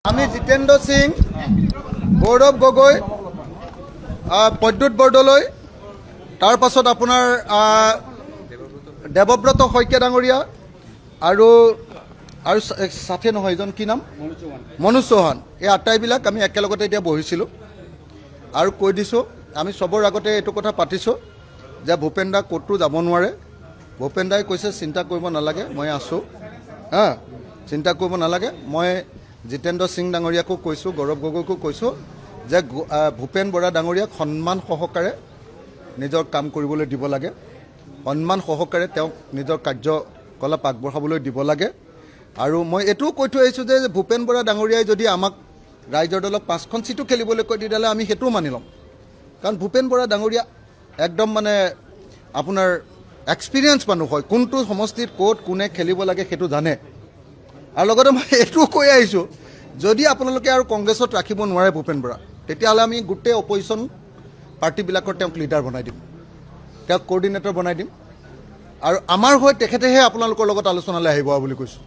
আমি জিতেন্দ্ৰ সিং, গৌৰৱ গগৈ, প্ৰদ্যুৎ বৰদলৈ, তাৰ পাছত আপোনাৰ দেৱব্ৰত শইকীয়া ডাঙৰীয়া আৰু সাথে নহয় এজন কি নাম মনোজ চৌহান, এই আটাইবিলাক আমি একেলগতে এতিয়া বহিছিলোঁ আৰু কৈ দিছোঁ আমি চবৰ আগতে এইটো কথা পাতিছোঁ যে ভূপেন দা ক'তো যাব নোৱাৰে। ভূপেন দাই কৈছে চিন্তা কৰিব নালাগে, মই আছোঁ, চিন্তা কৰিব নালাগে। মই জিতেন্দ্ৰ সিং ডাঙৰীয়াকো কৈছোঁ, গৌৰৱ গগৈকো কৈছোঁ যে ভূপেন বৰা ডাঙৰীয়াক সন্মান সহকাৰে নিজৰ কাম কৰিবলৈ দিব লাগে, সন্মান সহকাৰে তেওঁক নিজৰ কাৰ্যকলাপ আগবঢ়াবলৈ দিব লাগে। আৰু মই এইটোও কৈ থৈ আহিছোঁ যে ভূপেন বৰা ডাঙৰীয়াই যদি আমাক ৰাইজৰ দলক 5খন চিটো খেলিবলৈ কৈ তেতিয়াহ'লে আমি সেইটোও মানি ল'ম, কাৰণ ভূপেন বৰা ডাঙৰীয়া একদম মানে আপোনাৰ এক্সপিৰিয়েঞ্চ মানুহ হয়, কোনটো সমষ্টিত ক'ত কোনে খেলিব লাগে সেইটো জানে। আৰু লগতে মই এইটোও কৈ আহিছোঁ যদি আপোনালোকে আৰু কংগ্ৰেছত ৰাখিব নোৱাৰে ভূপেন বৰা, তেতিয়াহ'লে আমি গোটেই অপজিশ্যন পাৰ্টিবিলাকৰ তেওঁক লিডাৰ বনাই দিম, তেওঁক কোঅৰ্ডিনেটৰ বনাই দিম আৰু আমাৰ হৈ তেখেতেহে আপোনালোকৰ লগত আলোচনালৈ আহিব বুলি কৈছোঁ।